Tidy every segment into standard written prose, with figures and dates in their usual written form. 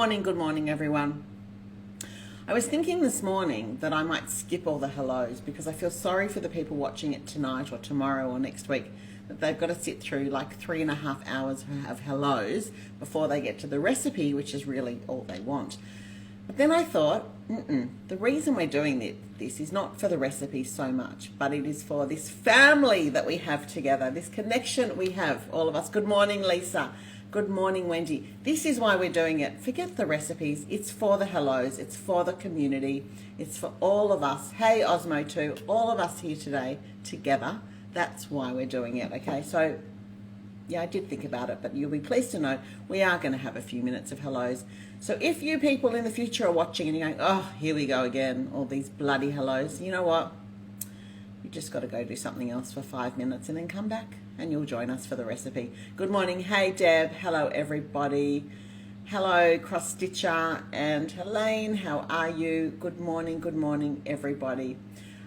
good morning, everyone. I was thinking this morning that I might skip all the hellos because I feel sorry for the people watching it tonight or tomorrow or next week, that they've got to sit through like 3.5 hours of hellos before they get to the recipe, which is really all they want. But then I thought, the reason we're doing this is not for the recipe so much, but it is for this family that we have together, this connection we have, all of us. Good morning, Lisa. Good morning, Wendy. This is why we're doing it. Forget the recipes. It's for the hellos. It's for the community. It's for all of us. Hey, Osmo too. All of us here today together. That's why we're doing it, okay? So, yeah, I did think about it, but you'll be pleased to know we are going to have a few minutes of hellos. So if you people in the future are watching and you're going, oh, here we go again, all these bloody hellos, you know what? You just got to go do something else for 5 minutes and then come back and you'll join us for the recipe. Good morning. Hey, Deb. Hello, everybody. Hello, Cross Stitcher and Helene. How are you? Good morning, everybody.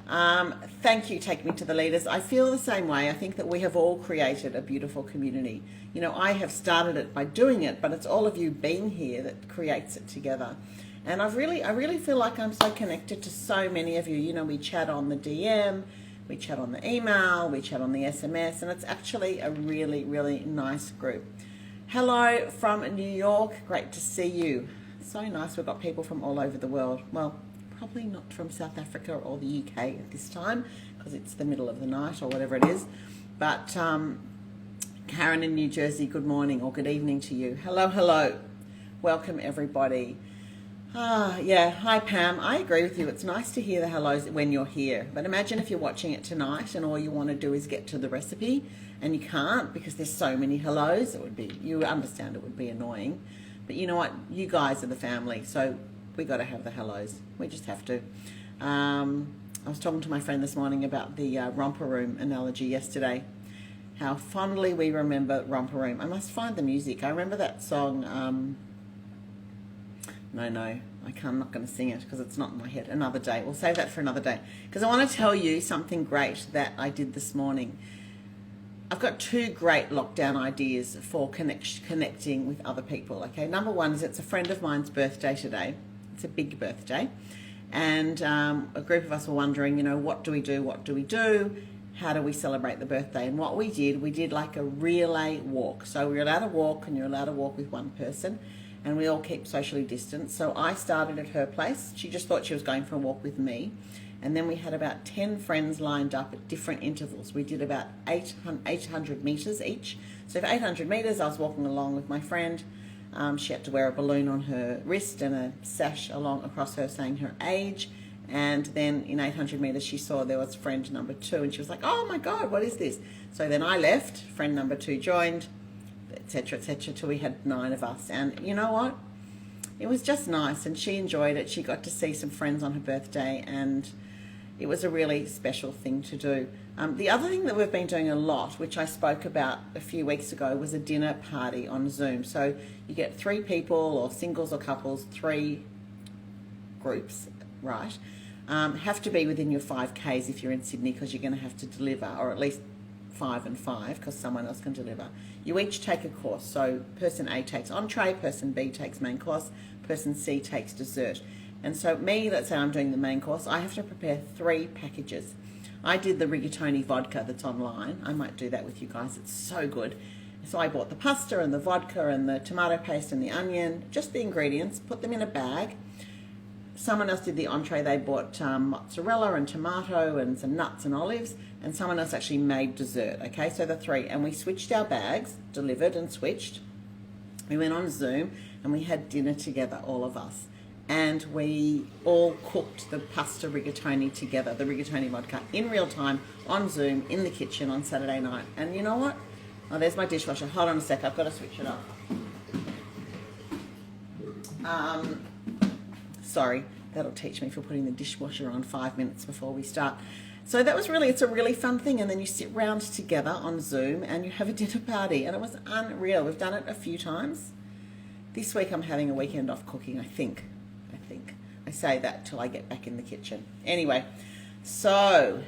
Thank you, Take Me to the Leaders. I feel the same way. I think that we have all created a beautiful community. You know, I have started it by doing it, but it's all of you being here that creates it together. And I really feel like I'm so connected to so many of you. You know, we chat on the DM, we chat on the email, we chat on the SMS, and it's actually a really, really nice group. Hello from New York. Great to see you. So nice. We've got people from all over the world. Well, probably not from South Africa or the UK at this time because it's the middle of the night or whatever it is. But Karen in New Jersey, good morning or good evening to you. Hello. Welcome, everybody. Yeah, hi, Pam. I agree with you. It's nice to hear the hellos when you're here. But imagine if you're watching it tonight and all you want to do is get to the recipe and you can't because there's so many hellos. You understand it would be annoying. But you know what? You guys are the family, so we got to have the hellos. We just have to. I was talking to my friend this morning about the romper room analogy yesterday. How fondly we remember romper room. I must find the music. I remember that song. No, I'm not going to sing it because it's not in my head. Another day. We'll save that for another day. Because I want to tell you something great that I did this morning. I've got 2 great lockdown ideas for connecting with other people. Okay, number one is it's a friend of mine's birthday today. It's a big birthday. And a group of us were wondering, you know, what do we do? How do we celebrate the birthday? And what we did like a relay walk. So we're allowed to walk and you're allowed to walk with one person. And we all keep socially distanced. So I started at her place. She just thought she was going for a walk with me. And then we had about 10 friends lined up at different intervals. We did about 800 meters each. So for 800 meters, I was walking along with my friend. She had to wear a balloon on her wrist and a sash across her saying her age. And then in 800 meters, she saw there was friend number 2. And she was like, oh my God, what is this? So then I left, friend number 2 joined, etc., till we had 9 of us. And you know what? It was just nice, and she enjoyed it. She got to see some friends on her birthday, and it was a really special thing to do. The other thing that we've been doing a lot, which I spoke about a few weeks ago, was a dinner party on Zoom. So you get 3 people, or singles or couples, 3 groups, right? Have to be within your 5Ks if you're in Sydney, because you're going to have to deliver, or at least 5 and 5 because someone else can deliver. You each take a course. So person A takes entree, person B takes main course, person C takes dessert. And so me, let's say I'm doing the main course, I have to prepare 3 packages. I did the rigatoni vodka that's online. I might do that with you guys. It's so good. So I bought the pasta and the vodka and the tomato paste and the onion, just the ingredients, put them in a bag. Someone else did the entree. They bought mozzarella and tomato and some nuts and olives, and someone else actually made dessert. Okay, so the 3, and we switched our bags, delivered and switched. We went on Zoom and we had dinner together, all of us, and we all cooked the pasta rigatoni together, the rigatoni vodka, in real time on Zoom in the kitchen on Saturday night. And you know what? Oh, there's my dishwasher. Hold on a sec. I've got to switch it up. Sorry, that'll teach me for putting the dishwasher on 5 minutes before we start. So that was it's a really fun thing. And then you sit round together on Zoom and you have a dinner party. And it was unreal. We've done it a few times. This week I'm having a weekend off cooking, I think. I say that till I get back in the kitchen. Anyway, so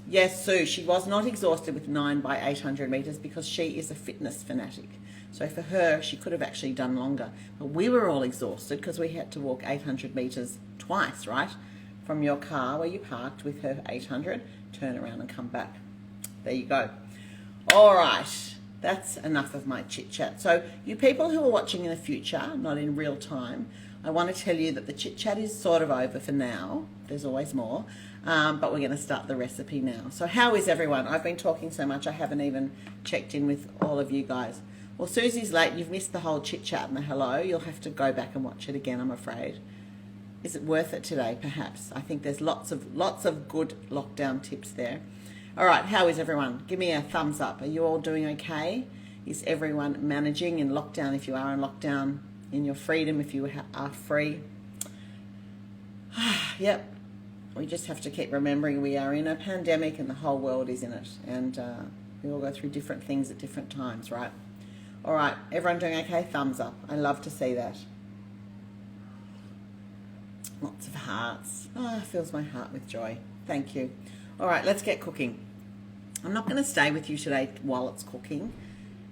yes, Sue, she was not exhausted with 9 by 800 meters because she is a fitness fanatic. So for her, she could have actually done longer. But we were all exhausted because we had to walk 800 metres twice, right? From your car where you parked with her 800, turn around and come back. There you go. All right, that's enough of my chit chat. So you people who are watching in the future, not in real time, I want to tell you that the chit chat is sort of over for now. There's always more, but we're going to start the recipe now. So how is everyone? I've been talking so much I haven't even checked in with all of you guys. Well, Susie's late. You've missed the whole chit chat and the hello. You'll have to go back and watch it again, I'm afraid. Is it worth it today? Perhaps. I think there's lots of good lockdown tips there. All right, how is everyone? Give me a thumbs up. Are you all doing okay? Is everyone managing in lockdown? If you are in lockdown, in your freedom, if you are free. Yep. We just have to keep remembering we are in a pandemic and the whole world is in it. And we all go through different things at different times, right? All right, everyone doing okay? Thumbs up. I love to see that. Lots of hearts. Oh, fills my heart with joy. Thank you. All right, let's get cooking. I'm not going to stay with you today while it's cooking,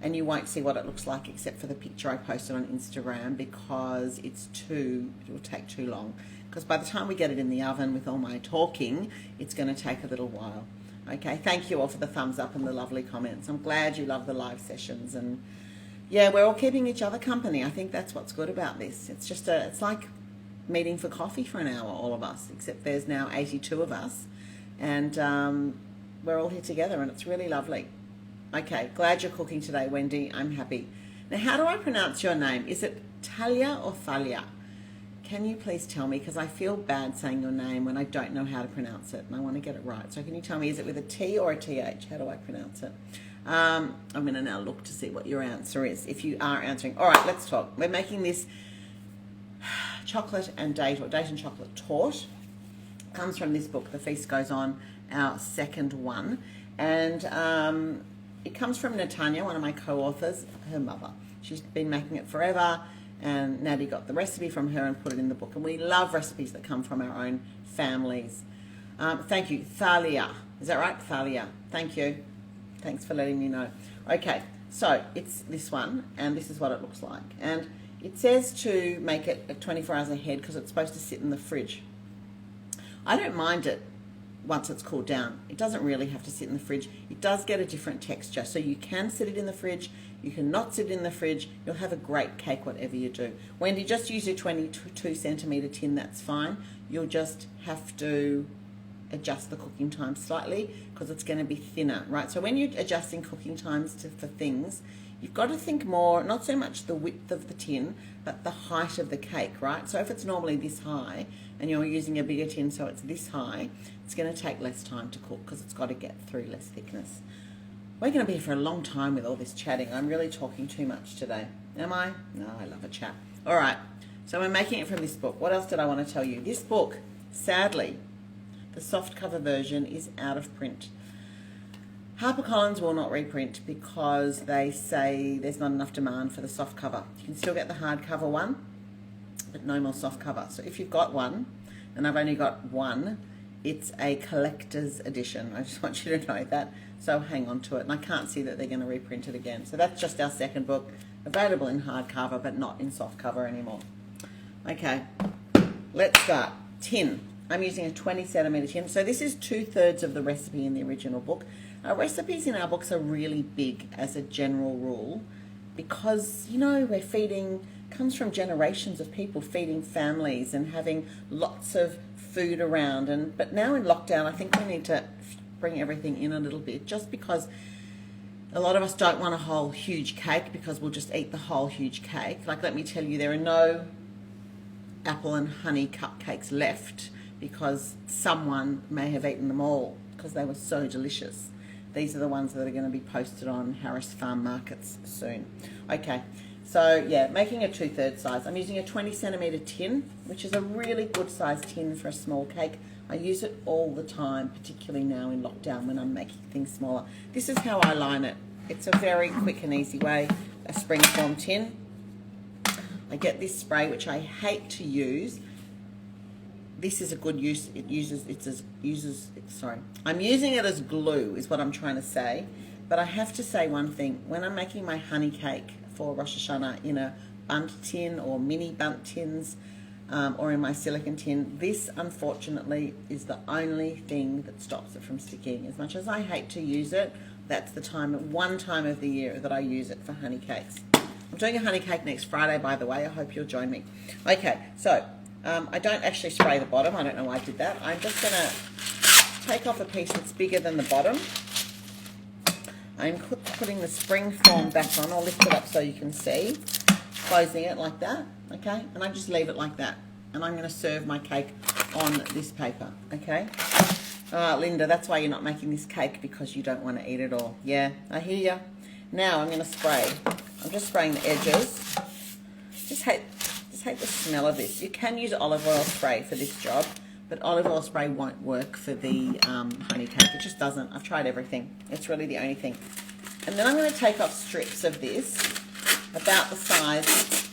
and you won't see what it looks like except for the picture I posted on Instagram because it will take too long. Because by the time we get it in the oven with all my talking, it's going to take a little while. Okay, thank you all for the thumbs up and the lovely comments. I'm glad you love the live sessions, and yeah, we're all keeping each other company. I think that's what's good about this. It's just it's like meeting for coffee for an hour, all of us, except there's now 82 of us, and we're all here together, and it's really lovely. Okay, glad you're cooking today, Wendy. I'm happy. Now, how do I pronounce your name? Is it Talia or Thalia? Can you please tell me? Because I feel bad saying your name when I don't know how to pronounce it, and I want to get it right. So can you tell me, is it with a T or a TH? How do I pronounce it? I'm going to now look to see what your answer is, if you are answering. All right, let's talk. We're making this chocolate and date, or date and chocolate torte. Comes from this book, The Feast Goes On, our second one. And it comes from Natanya, one of my co-authors, her mother. She's been making it forever, and Natty got the recipe from her and put it in the book. And we love recipes that come from our own families. Thank you, Thalia. Is that right? Thalia. Thank you. Thanks for letting me know. Okay, so it's this one, and this is what it looks like. And it says to make it at 24 hours ahead because it's supposed to sit in the fridge. I don't mind it once it's cooled down. It doesn't really have to sit in the fridge. It does get a different texture, so you can sit it in the fridge. You can not sit it in the fridge. You'll have a great cake, whatever you do. Wendy, just use your 22 centimetre tin. That's fine. You'll just have to adjust the cooking time slightly because it's going to be thinner, right? So when you're adjusting cooking times for things, you've got to think more, not so much the width of the tin, but the height of the cake, right? So if it's normally this high and you're using a bigger tin so it's this high, it's going to take less time to cook because it's got to get through less thickness. We're going to be here for a long time with all this chatting. I'm really talking too much today. Am I? No, I love a chat. All right, so we're making it from this book. What else did I want to tell you? This book, sadly, the soft cover version is out of print. HarperCollins will not reprint because they say there's not enough demand for the soft cover. You can still get the hardcover one, but no more soft cover. So if you've got one, and I've only got one, it's a collector's edition. I just want you to know that. So hang on to it. And I can't see that they're going to reprint it again. So that's just our second book, available in hardcover, but not in soft cover anymore. Okay, let's start. Tin. I'm using a 20 centimetre tin. So this is 2/3 of the recipe in the original book. Our recipes in our books are really big as a general rule because, you know, we're feeding, comes from generations of people feeding families and having lots of food around. But now in lockdown, I think we need to bring everything in a little bit just because a lot of us don't want a whole huge cake because we'll just eat the whole huge cake. Like, let me tell you, there are no apple and honey cupcakes left because someone may have eaten them all because they were so delicious. These are the ones that are going to be posted on Harris Farm Markets soon. Okay, so yeah, making a 2/3 size. I'm using a 20 centimetre tin, which is a really good size tin for a small cake. I use it all the time, particularly now in lockdown when I'm making things smaller. This is how I line it. It's a very quick and easy way. A springform tin. I get this spray, which I hate to use. This is a good use. I'm using it as glue is what I'm trying to say. But I have to say one thing. When I'm making my honey cake for Rosh Hashanah in a bundt tin or mini bundt tins, or in my silicone tin. This, unfortunately, is the only thing that stops it from sticking. As much as I hate to use it, that's the one time of the year that I use it for honey cakes. I'm doing a honey cake next Friday, by the way. I hope you'll join me. Okay, so I don't actually spray the bottom. I don't know why I did that. I'm just going to take off a piece that's bigger than the bottom. I'm putting the springform back on. I'll lift it up so you can see. Closing it like that, okay? And I just leave it like that. And I'm going to serve my cake on this paper, okay? Linda, that's why you're not making this cake, because you don't want to eat it all. Yeah, I hear you. Now I'm going to spray. I'm just spraying the edges. Just hate the smell of this. You can use olive oil spray for this job, but olive oil spray won't work for the honey cake. It just doesn't. I've tried everything. It's really the only thing. And then I'm going to take off strips of this, about the size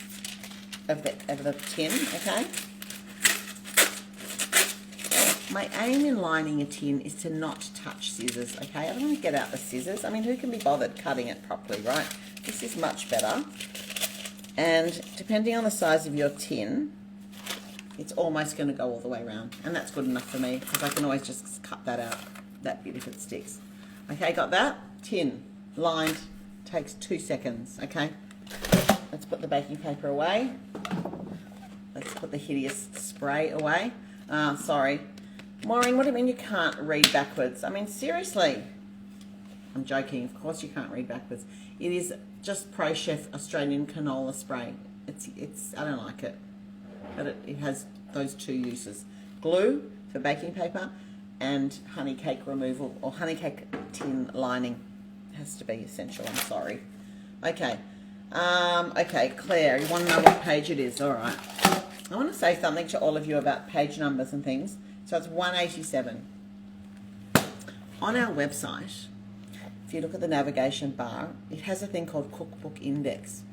of the tin, okay? My aim in lining a tin is to not touch scissors, okay? I don't want to get out the scissors. I mean, who can be bothered cutting it properly, right? This is much better. And depending on the size of your tin, it's almost going to go all the way around. And that's good enough for me, because I can always just cut that out, that bit if it sticks. Okay, got that? Tin, lined, takes 2 seconds, okay? Let's put the baking paper away. Let's put the hideous spray away. Sorry. Maureen, what do you mean you can't read backwards? I mean, seriously. I'm joking. Of course you can't read backwards. It is just Pro Chef Australian canola spray. It's I don't like it. But it has those two uses. Glue for baking paper and honey cake removal, or honey cake tin lining. It has to be essential. I'm sorry. Okay. Okay, Claire, you want to know what page it is? All right. I want to say something to all of you about page numbers and things. So it's 187. On our website, if you look at the navigation bar, it has a thing called Cookbook Index.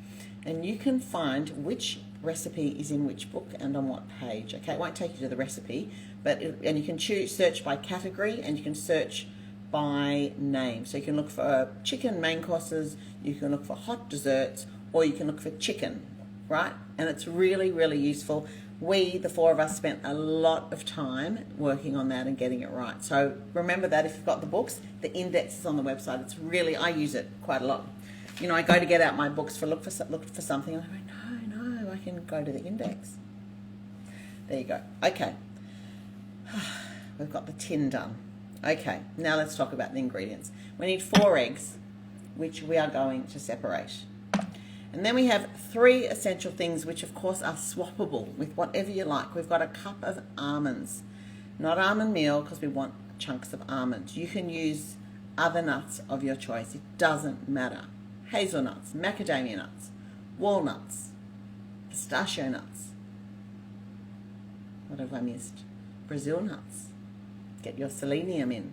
And you can find which recipe is in which book and on what page. Okay, it won't take you to the recipe, and you can search by category, and you can search by name. So you can look for chicken main courses, you can look for hot desserts, or you can look for chicken, right? And it's really, really useful. We, the four of us, spent a lot of time working on that and getting it right. So remember that if you've got the books, the index is on the website. It's really, I use it quite a lot. You know, I go to get out my books for look for something, and I go, no, I can go to the index. There you go. Okay. We've got the tin done. Okay, now let's talk about the ingredients. We need 4 eggs, which we are going to separate. And then we have 3 essential things, which of course are swappable with whatever you like. We've got a cup of almonds, not almond meal, because we want chunks of almond. You can use other nuts of your choice. It doesn't matter. Hazelnuts, macadamia nuts, walnuts, pistachio nuts. What have I missed? Brazil nuts. Get your selenium in.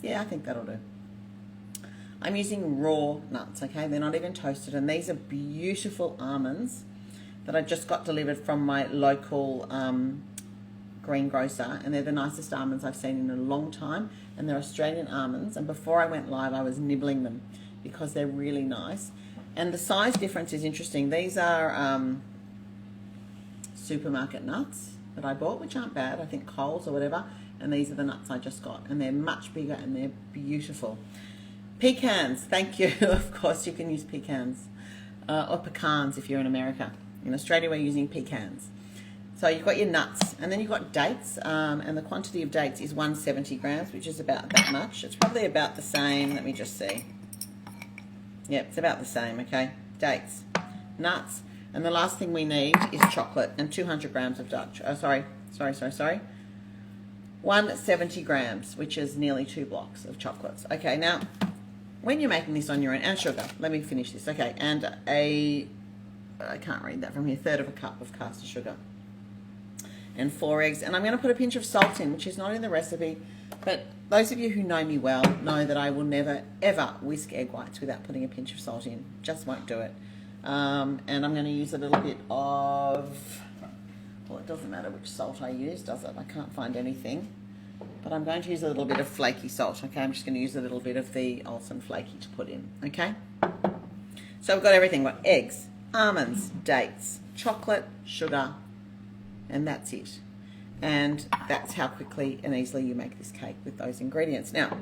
Yeah, I think that'll do. I'm using raw nuts, okay? They're not even toasted, and these are beautiful almonds that I just got delivered from my local greengrocer, and they're the nicest almonds I've seen in a long time, and they're Australian almonds, and before I went live I was nibbling them because they're really nice. And the size difference is interesting. These are supermarket nuts that I bought, which aren't bad, I think Coles or whatever, and these are the nuts I just got, and they're much bigger and they're beautiful. Pecans, thank you. Of course you can use pecans, or pecans if you're in America. In Australia we're using pecans. So you've got your nuts, and then you've got dates, and the quantity of dates is 170 grams, which is about that much. It's probably about the same, let me just see. Yep, it's about the same, okay? Dates, nuts, and the last thing we need is chocolate, and 200 grams of dark chocolate. Sorry. 170 grams, which is nearly 2 blocks of chocolates. Okay, now, when you're making this on your own, and sugar, let me finish this, okay, and I can't read that from here, 1/3 of a cup of caster sugar, and 4 eggs, and I'm going to put a pinch of salt in, which is not in the recipe, but those of you who know me well know that I will never, ever whisk egg whites without putting a pinch of salt in. Just won't do it. And I'm going to use a little bit of, well, it doesn't matter which salt I use, does it? I can't find anything. but I'm going to use a little bit of flaky salt, okay? I'm just going to use a little bit of the Alson flaky to put in, okay? So we've got everything. We've got eggs, almonds, dates, chocolate, sugar, and that's it. And that's how quickly and easily you make this cake with those ingredients. Now,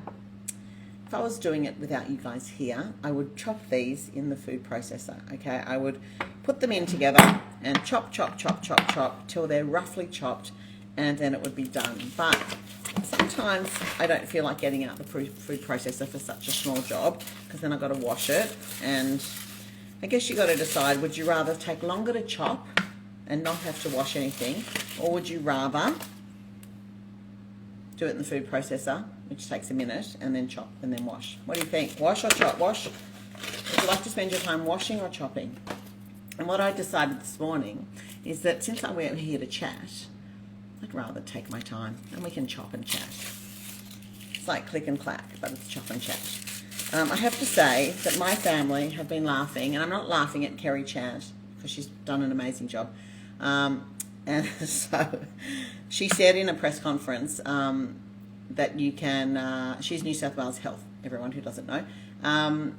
if I was doing it without you guys here, I would chop these in the food processor, okay? I would put them in together and chop, chop, chop, chop, chop till they're roughly chopped, and then it would be done. But sometimes I don't feel like getting out the food processor for such a small job, because then I've got to wash it, and I guess you got to decide, would you rather take longer to chop and not have to wash anything, or would you rather do it in the food processor, which takes a minute, and then chop and then wash? What do you think? Wash or chop? Wash? Would you like to spend your time washing or chopping? And what I decided this morning is that since we're here to chat, I'd rather take my time, and we can chop and chat. It's like click and clack, but it's chop and chat. I have to say that my family have been laughing, and I'm not laughing at Kerry Chat, because she's done an amazing job. And so she said in a press conference that you can, she's New South Wales Health, everyone who doesn't know.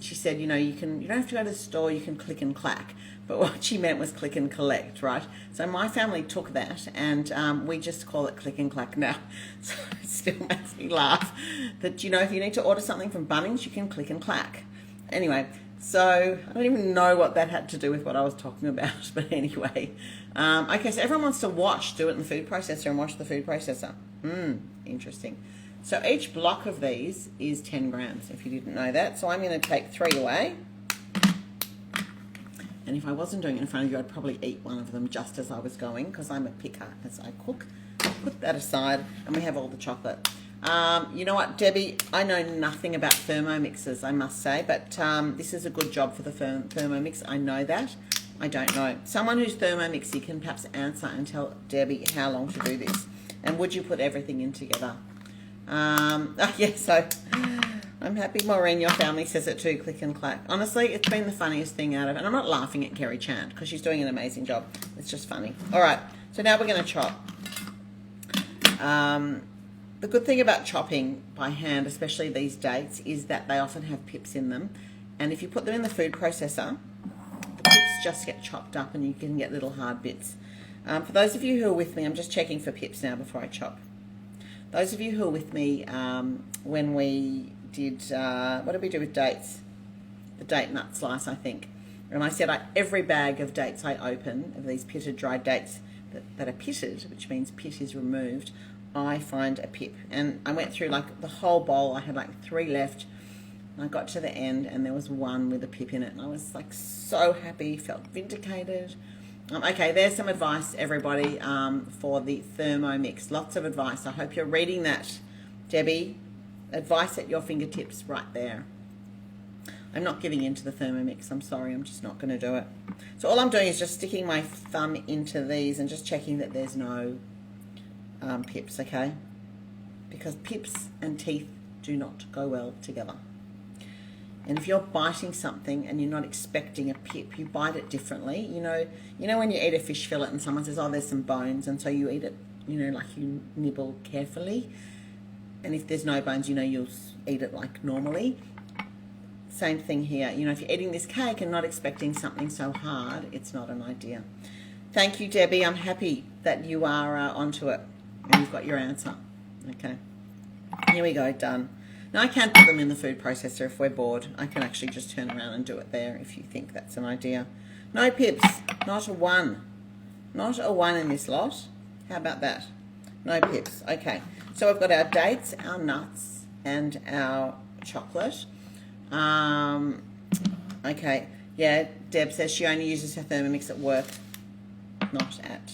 She said, you don't have to go to the store, you can click and clack. But what she meant was click and collect, right? So my family took that, and we just call it click and clack now. So it still makes me laugh that, if you need to order something from Bunnings, you can click and clack. Anyway, so I don't even know what that had to do with what I was talking about, but anyway. Okay, so everyone wants to do it in the food processor and wash the food processor. Interesting. So each block of these is 10 grams, if you didn't know that. So I'm going to take 3 away. And if I wasn't doing it in front of you, I'd probably eat one of them just as I was going, because I'm a picker as I cook. Put that aside, and we have all the chocolate. You know what, Debbie? I know nothing about Thermomixes, I must say, but this is a good job for the Thermomix. I know that. I don't know. Someone who's Thermomixy can perhaps answer and tell Debbie how long to do this. And would you put everything in together? So I'm happy Maureen, your family says it too, click and clack. Honestly, it's been the funniest thing out of it. And I'm not laughing at Kerry Chant, because she's doing an amazing job. It's just funny. All right, so now we're going to chop. The good thing about chopping by hand, especially these dates, is that they often have pips in them. And if you put them in the food processor, the pips just get chopped up and you can get little hard bits. For those of you who are with me, I'm just checking for pips now before I chop. Those of you who are with me when we did, what did we do with dates? The date nut slice, I think. And I said every bag of dates I open, of these pitted dried dates that are pitted, which means pit is removed, I find a pip. And I went through the whole bowl. I had 3 left. And I got to the end and there was one with a pip in it. And I was so happy, felt vindicated. Okay, there's some advice, everybody, for the Thermomix. Lots of advice. I hope you're reading that, Debbie. Advice at your fingertips right there. I'm not giving in to the Thermomix. I'm sorry, I'm just not going to do it. So all I'm doing is just sticking my thumb into these and just checking that there's no pips, okay? Because pips and teeth do not go well together. And if you're biting something and you're not expecting a pip, you bite it differently. You know when you eat a fish fillet and someone says, oh, there's some bones, and so you eat it, you nibble carefully. And if there's no bones, you'll eat it like normally. Same thing here. If you're eating this cake and not expecting something so hard, it's not an idea. Thank you, Debbie. I'm happy that you are onto it and you've got your answer. Okay. Here we go. Done. Now, I can put them in the food processor if we're bored. I can actually just turn around and do it there if you think that's an idea. No pips. Not a one. Not a one in this lot. How about that? No pips. Okay. So we've got our dates, our nuts, and our chocolate. Okay. Yeah, Deb says she only uses her Thermomix at work, not at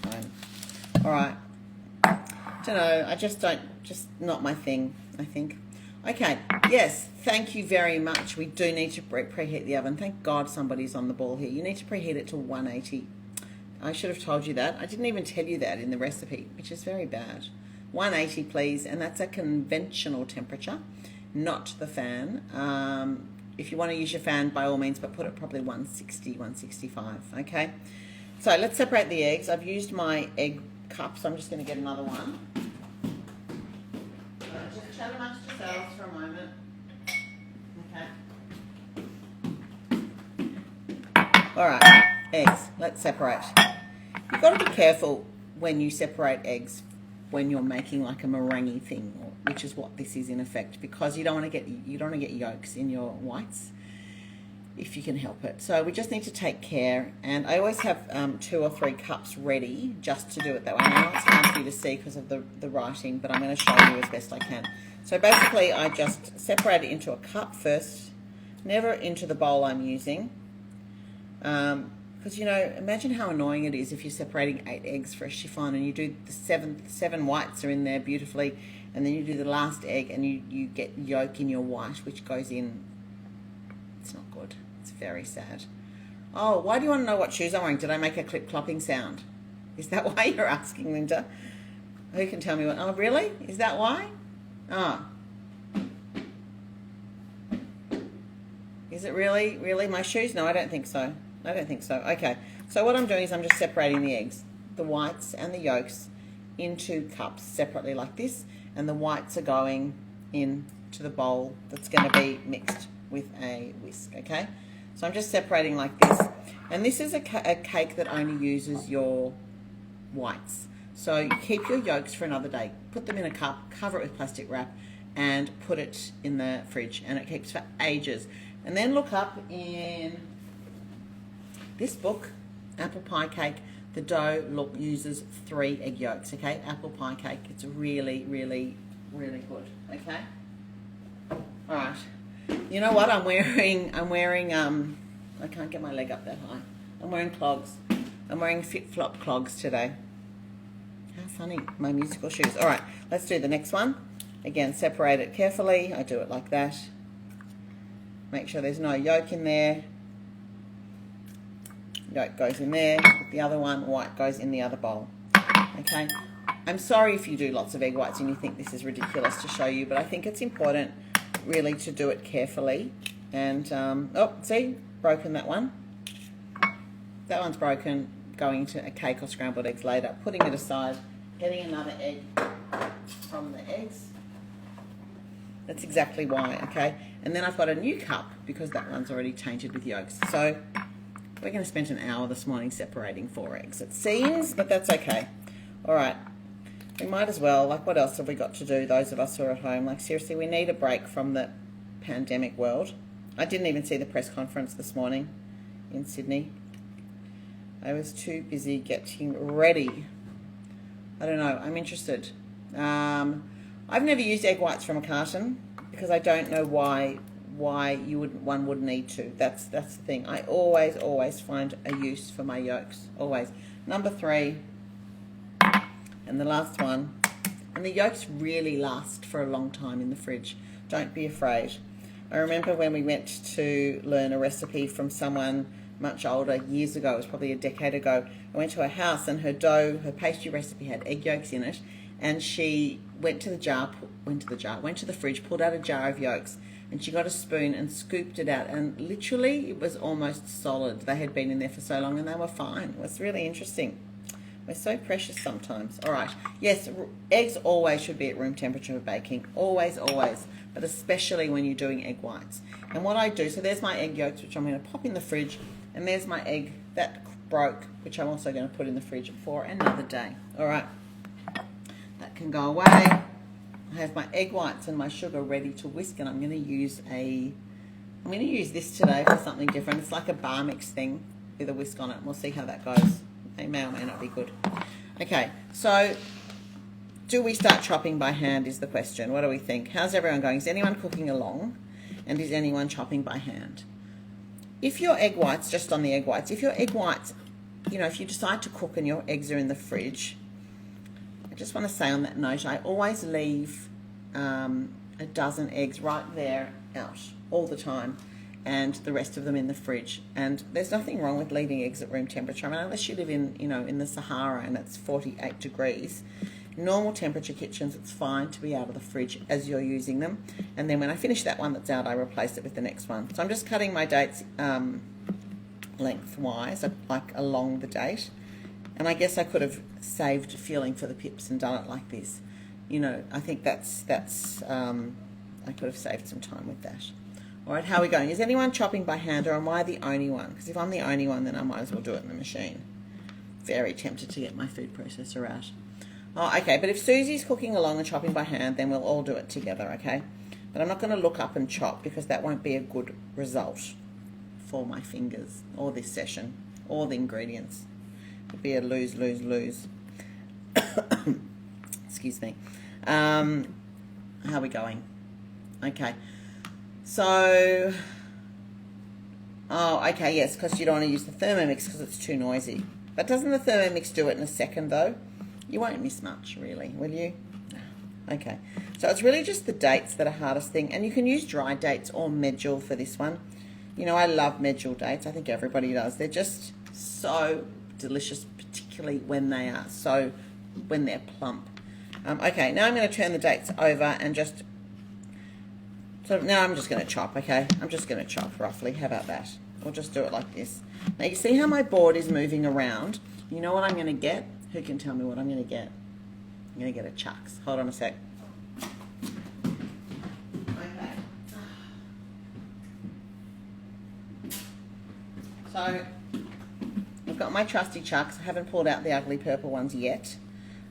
home. All right. Don't know. Just not my thing, I think. Okay, yes, thank you very much. We do need to preheat the oven. Thank God somebody's on the ball here. You need to preheat it to 180. I should have told you that. I didn't even tell you that in the recipe, which is very bad. 180, please, and that's a conventional temperature, not the fan. If you want to use your fan, by all means, but put it probably 160, 165, okay? So let's separate the eggs. I've used my egg cup, so I'm just going to get another one. All right, eggs. Let's separate. You've got to be careful when you separate eggs when you're making like a meringue thing, which is what this is in effect, because you don't want to get yolks in your whites if you can help it. So we just need to take care, and I always have 2 or 3 cups ready just to do it that way. I know it's hard for you to see because of the writing, but I'm going to show you as best I can. So basically I just separate it into a cup first, never into the bowl I'm using. Because, you know, imagine how annoying it is if you're separating 8 eggs for a chiffon and you do the 7 whites are in there beautifully, and then you do the last egg and you get yolk in your white, which goes in. It's not good. It's very sad. Oh, why do you want to know what shoes I'm wearing? Did I make a clip-clopping sound? Is that why you're asking, Linda? Who can tell me what? Oh, really? Is that why? Oh. Is it really? Really? My shoes? No, I don't think so. I don't think so. Okay. So what I'm doing is I'm just separating the eggs, the whites and the yolks, into cups separately like this, and the whites are going into the bowl that's going to be mixed with a whisk, okay? So I'm just separating like this. And this is a cake that only uses your whites. So you keep your yolks for another day. Put them in a cup, cover it with plastic wrap, and put it in the fridge, and it keeps for ages. And then look up in this book, Apple Pie Cake. The dough uses 3 egg yolks, okay? Apple pie cake. It's really, really, really good, okay? All right. You know what? I'm wearing, I can't get my leg up that high. I'm wearing clogs. I'm wearing flip-flop clogs today. How funny, my musical shoes. All right, let's do the next one. Again, separate it carefully. I do it like that. Make sure there's no yolk in there. Yolk goes in there. The other one, white goes in the other bowl. Okay. I'm sorry if you do lots of egg whites and you think this is ridiculous to show you, but I think it's important really to do it carefully. And, oh, see? Broken that one. That one's broken. Going to a cake or scrambled eggs later. Putting it aside. Getting another egg from the eggs. That's exactly why, okay? And then I've got a new cup because that one's already tainted with yolks. So we're going to spend an hour this morning separating 4 eggs. It seems, but that's okay. All right. We might as well, like, what else have we got to do, those of us who are at home? Like, seriously, we need a break from the pandemic world. I didn't even see the press conference this morning in Sydney. I was too busy getting ready. I don't know. I'm interested. I've never used egg whites from a carton because I don't know why one would need to. That's the thing. I always find a use for my yolks. Always. Number 3, and the last one. And the yolks really last for a long time in the fridge. Don't be afraid. I remember when we went to learn a recipe from someone much older, years ago, it was probably a decade ago. I went to her house and her pastry recipe had egg yolks in it, and she went to the fridge, pulled out a jar of yolks, and she got a spoon and scooped it out, and literally it was almost solid. They had been in there for so long and they were fine. It was really interesting. We're so precious sometimes. All right. Yes, eggs always should be at room temperature for baking. Always, always. But especially when you're doing egg whites. And what I do, so there's my egg yolks, which I'm going to pop in the fridge. And there's my egg that broke, which I'm also going to put in the fridge for another day. All right. That can go away. I have my egg whites and my sugar ready to whisk, and I'm going to use this today for something different. It's like a bar mix thing with a whisk on it. We'll see how that goes. They may or may not be good. Okay, so do we start chopping by hand is the question. What do we think? How's everyone going? Is anyone cooking along? And is anyone chopping by hand? If your egg whites, just on the egg whites, if your egg whites, if you decide to cook and your eggs are in the fridge, I just want to say on that note, I always leave a dozen eggs right there out all the time, and the rest of them in the fridge. And there's nothing wrong with leaving eggs at room temperature. I mean, unless you live in the Sahara and it's 48 degrees. Normal temperature kitchens, it's fine to be out of the fridge as you're using them. And then when I finish that one that's out, I replace it with the next one. So I'm just cutting my dates lengthwise, like along the date. And I guess I could have saved feeling for the pips and done it like this. I think that's I could have saved some time with that. All right, how are we going? Is anyone chopping by hand, or am I the only one? Because if I'm the only one, then I might as well do it in the machine. Very tempted to get my food processor out. Oh, okay, but if Susie's cooking along and chopping by hand, then we'll all do it together, okay? But I'm not going to look up and chop because that won't be a good result for my fingers or this session or the ingredients. It'll be a lose, lose, lose. Excuse me. How are we going? Okay. So, oh, okay, yes, because you don't want to use the Thermomix because it's too noisy. But doesn't the Thermomix do it in a second, though? You won't miss much, really, will you? No. Okay. So it's really just the dates that are hardest thing. And you can use dry dates or medjool for this one. You know, I love medjool dates. I think everybody does. They're just so delicious, particularly when they're plump. Okay, now I'm going to turn the dates over and just... So now I'm just going to chop, okay? I'm just going to chop roughly. How about that? We'll just do it like this. Now you see how my board is moving around? You know what I'm going to get? Who can tell me what I'm going to get? I'm going to get a chucks. Hold on a sec. Okay. So I've got my trusty chucks. I haven't pulled out the ugly purple ones yet.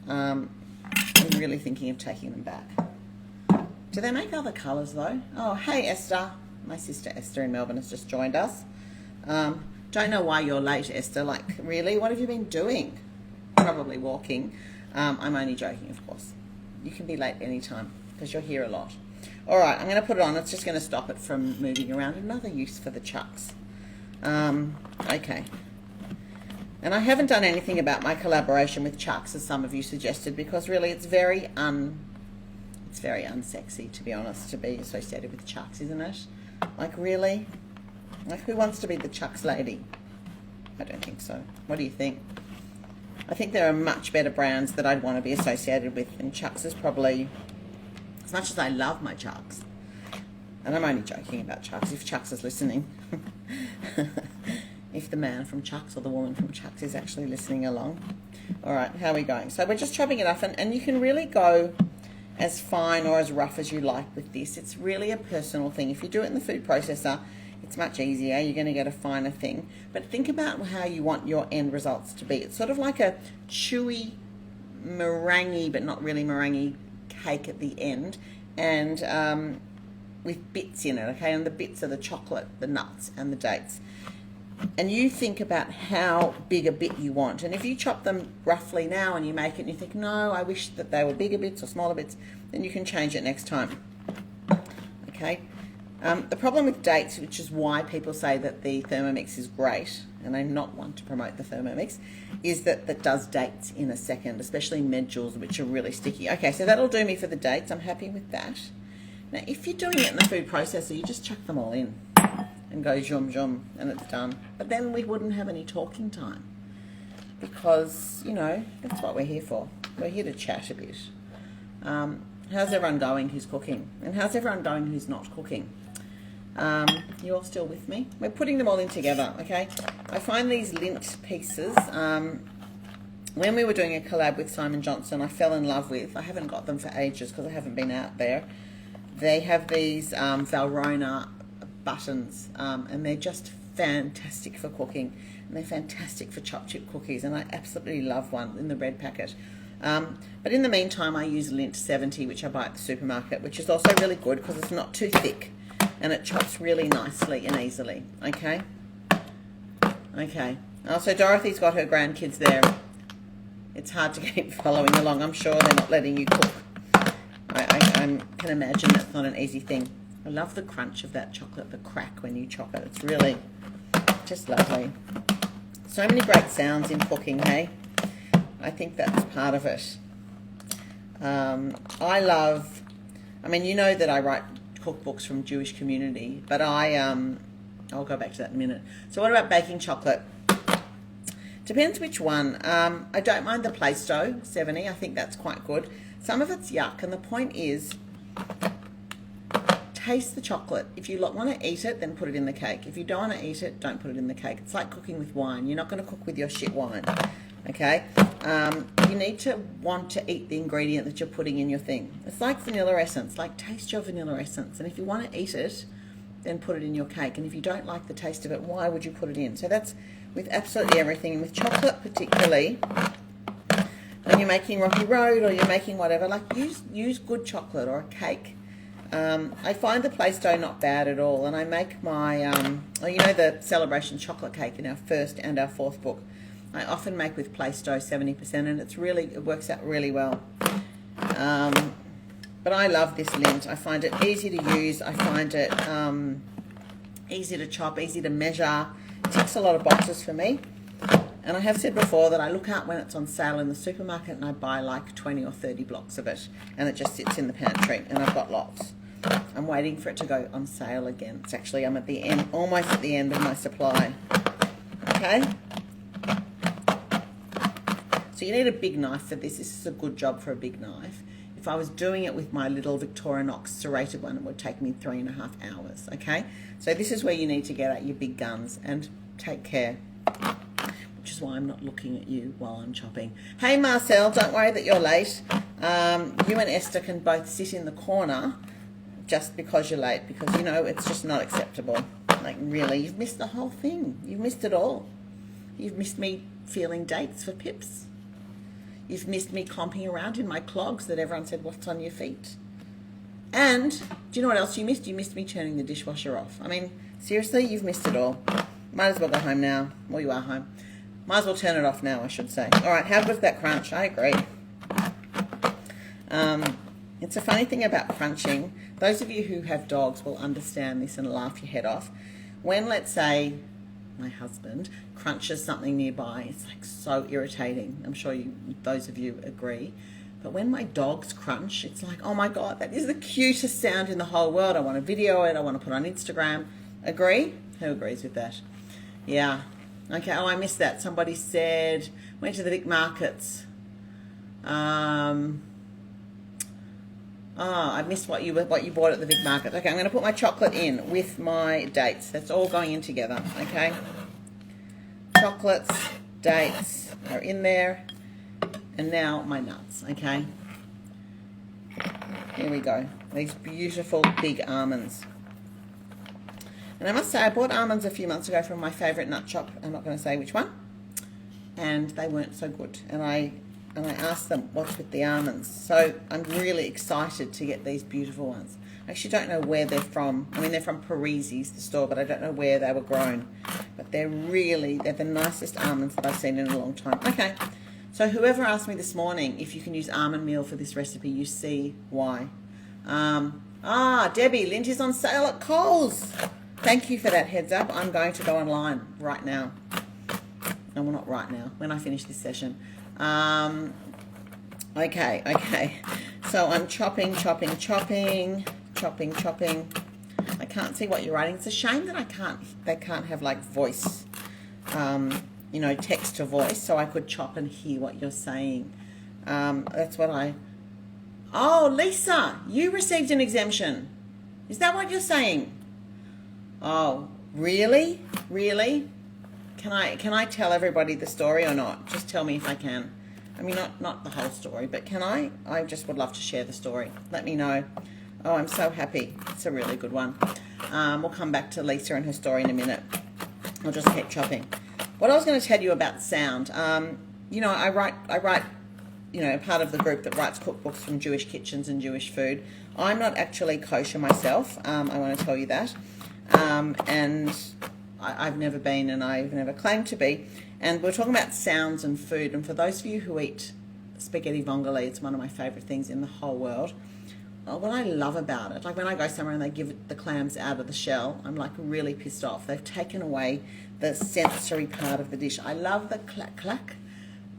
I'm really thinking of taking them back. Do they make other colours though? Oh, hey Esther. My sister Esther in Melbourne has just joined us. Don't know why you're late, Esther. Like, really? What have you been doing? Probably walking. I'm only joking, of course. You can be late anytime because you're here a lot. All right, I'm going to put it on. It's just going to stop it from moving around. Another use for the chucks. Okay. And I haven't done anything about my collaboration with chucks, as some of you suggested, because really it's very unsexy, to be honest, to be associated with chucks, isn't it? Like, really? Like, who wants to be the chucks lady? I don't think so. What do you think? I think there are much better brands that I'd want to be associated with, and chucks is probably, as much as I love my chucks, and I'm only joking about chucks, if chucks is listening. If the man from chucks or the woman from chucks is actually listening along. All right, how are we going? So we're just chopping it up, and you can really go as fine or as rough as you like with this. It's really a personal thing. If you do it in the food processor, it's much easier. You're going to get a finer thing. But think about how you want your end results to be. It's sort of like a chewy, meringue, but not really meringue cake at the end, and with bits in it, okay? And the bits are the chocolate, the nuts, and the dates. And you think about how big a bit you want. And if you chop them roughly now and you make it and you think, no, I wish that they were bigger bits or smaller bits, then you can change it next time. Okay? The problem with dates, which is why people say that the Thermomix is great, and I'm not one to promote the Thermomix, is that that does dates in a second, especially medjools, which are really sticky. Okay, so that'll do me for the dates. I'm happy with that. Now, if you're doing it in the food processor, you just chuck them all in and go zoom zoom and it's done. But then we wouldn't have any talking time because, you know, that's what we're here for. We're here to chat a bit. How's everyone going who's cooking? And how's everyone going who's not cooking? You all still with me? We're putting them all in together, okay? I find these lint pieces, when we were doing a collab with Simon Johnson, I fell in love with, I haven't got them for ages because I haven't been out there. They have these Valrhona buttons, and they're just fantastic for cooking, and they're fantastic for chopped chip cookies, and I absolutely love one in the red packet. But in the meantime, I use Lint 70, which I buy at the supermarket, which is also really good because it's not too thick and it chops really nicely and easily. Okay. Okay. Also, Dorothy's got her grandkids there. It's hard to keep following along. I'm sure they're not letting you cook. I can imagine that's not an easy thing. I love the crunch of that chocolate, the crack when you chop it. It's really just lovely. So many great sounds in cooking, hey? I think that's part of it. I mean, you know that I write cookbooks from Jewish community, but I'll go back to that in a minute. So what about baking chocolate? Depends which one. I don't mind the Plaistow 70. I think that's quite good. Some of it's yuck, and the point is, taste the chocolate. If you want to eat it, then put it in the cake. If you don't want to eat it, don't put it in the cake. It's like cooking with wine. You're not going to cook with your shit wine, okay? You need to want to eat the ingredient that you're putting in your thing. It's like vanilla essence. Like, taste your vanilla essence. And if you want to eat it, then put it in your cake. And if you don't like the taste of it, why would you put it in? So that's with absolutely everything. And with chocolate particularly, when you're making Rocky Road or you're making whatever, like use good chocolate or a cake. I find the place dough not bad at all, and I make my, the celebration chocolate cake in our first and our fourth book. I often make with place dough 70%, and it works out really well. But I love this lint. I find it easy to use. I find it easy to chop, easy to measure. It ticks a lot of boxes for me. And I have said before that I look out when it's on sale in the supermarket and I buy like 20 or 30 blocks of it, and it just sits in the pantry, and I've got lots. I'm waiting for it to go on sale again. It's actually, I'm at the end, almost at the end of my supply. Okay? So you need a big knife for this. This is a good job for a big knife. If I was doing it with my little Victorinox serrated one, it would take me 3.5 hours, okay? So this is where you need to get out your big guns and take care. Which is why I'm not looking at you while I'm chopping. Hey Marcel, don't worry that you're late. You and Esther can both sit in the corner just because you're late, because you know it's just not acceptable. Like really, you've missed the whole thing. You've missed it all. You've missed me feeling dates for Pips. You've missed me clomping around in my clogs that everyone said, what's on your feet? And do you know what else you missed? You missed me turning the dishwasher off. I mean, seriously, you've missed it all. Might as well go home now. Well, you are home. Might as well turn it off now, I should say. All right, how good's that crunch? I agree. It's a funny thing about crunching. Those of you who have dogs will understand this and laugh your head off. When, let's say, my husband crunches something nearby, it's like so irritating. I'm sure those of you agree. But when my dogs crunch, it's like, oh my God, that is the cutest sound in the whole world. I want to video it. I want to put it on Instagram. Agree? Who agrees with that? Yeah. Okay. Oh, I missed that. Somebody said, went to the Vic markets. I missed what you bought at the Vic market. Okay, I'm going to put my chocolate in with my dates. That's all going in together, okay? Chocolates, dates are in there. And now my nuts, okay? Here we go. These beautiful big almonds. And I must say, I bought almonds a few months ago from my favourite nut shop. I'm not going to say which one. And they weren't so good. And I asked them what's with the almonds. So I'm really excited to get these beautiful ones. I actually don't know where they're from. I mean, they're from Parisi's, the store, but I don't know where they were grown. But they're the nicest almonds that I've seen in a long time. Okay, so whoever asked me this morning if you can use almond meal for this recipe, you see why. Debbie, lint is on sale at Coles. Thank you for that heads up. I'm going to go online right now. No, well, not right now, when I finish this session. Okay. So I'm chopping. I can't see what you're writing. It's a shame that they can't have like voice, text to voice, so I could chop and hear what you're saying. That's what Oh, Lisa, you received an exemption. Is that what you're saying? Oh, really? Really? Can I tell everybody the story or not? Just tell me if I can. I mean, not the whole story, but can I? I just would love to share the story. Let me know. Oh, I'm so happy. It's a really good one. We'll come back to Lisa and her story in a minute. I'll just keep chopping. What I was going to tell you about sound. I write, part of the group that writes cookbooks from Jewish kitchens and Jewish food. I'm not actually kosher myself. I want to tell you that. And I've never been, and I've never claimed to be. And we're talking about sounds and food. And for those of you who eat spaghetti vongole, it's one of my favourite things in the whole world. What I love about it, like when I go somewhere and they give the clams out of the shell, I'm like really pissed off. They've taken away the sensory part of the dish. I love the clack-clack.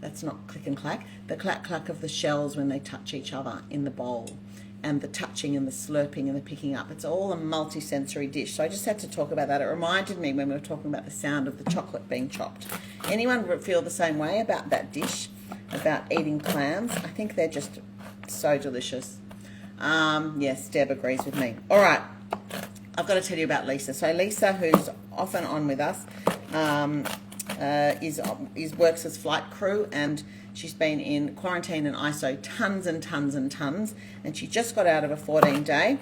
That's not click and clack. The clack-clack of the shells when they touch each other in the bowl. And the touching and the slurping and the picking up. It's all a multi-sensory dish. So I just had to talk about that. It reminded me when we were talking about the sound of the chocolate being chopped. Anyone feel the same way about that dish, about eating clams? I think they're just so delicious. Yes, Deb agrees with me. All right, I've got to tell you about Lisa. So Lisa, who's often on with us, works as flight crew, and she's been in quarantine and ISO tons and tons and tons, and she just got out of a 14-day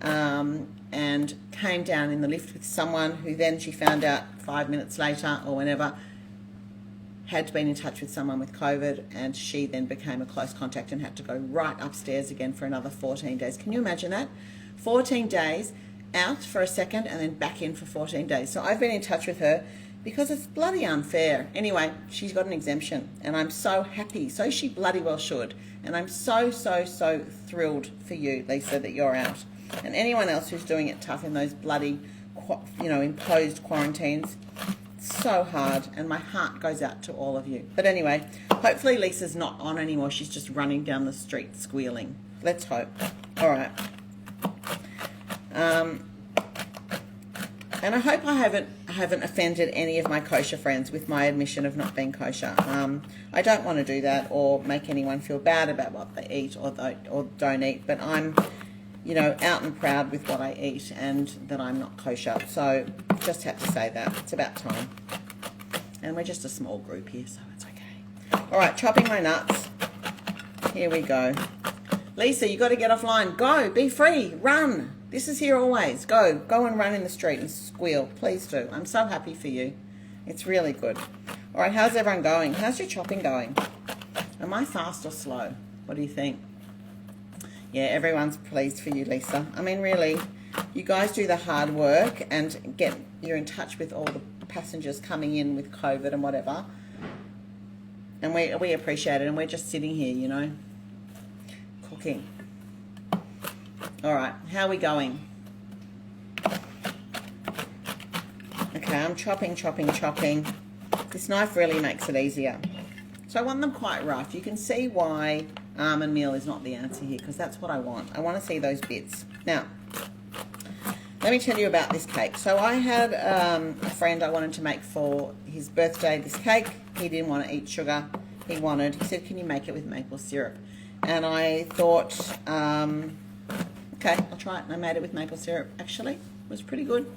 and came down in the lift with someone who then she found out 5 minutes later or whenever had been in touch with someone with COVID, and she then became a close contact and had to go right upstairs again for another 14 days. Can you imagine that? 14 days out for a second and then back in for 14 days. So I've been in touch with her because it's bloody unfair. Anyway, she's got an exemption and I'm so happy. So she bloody well should. And I'm so thrilled for you, Lisa, that you're out. And anyone else who's doing it tough in those bloody, imposed quarantines. So hard, and my heart goes out to all of you. But anyway, hopefully Lisa's not on anymore. She's just running down the street squealing. Let's hope. All right. And I hope I haven't offended any of my kosher friends with my admission of not being kosher. I don't want to do that or make anyone feel bad about what they eat or don't eat, but I'm, out and proud with what I eat and that I'm not kosher. So just have to say that. It's about time. And we're just a small group here, so it's okay. All right, chopping my nuts. Here we go. Lisa, you got to get offline. Go, be free, run. This is here always. Go and run in the street and squeal. Please do. I'm so happy for you. It's really good. All right, how's everyone going? How's your chopping going? Am I fast or slow? What do you think? Yeah, everyone's pleased for you, Lisa. I mean, really, you guys do the hard work and you're in touch with all the passengers coming in with COVID and whatever. And we appreciate it, and we're just sitting here, cooking. All right, how are we going? Okay, I'm chopping. This knife really makes it easier. So I want them quite rough. You can see why almond meal is not the answer here, because that's what I want. I want to see those bits. Now, let me tell you about this cake. So I had a friend I wanted to make for his birthday this cake. He didn't want to eat sugar. He said, can you make it with maple syrup? And I thought, okay, I'll try it. And I made it with maple syrup. Actually, it was pretty good.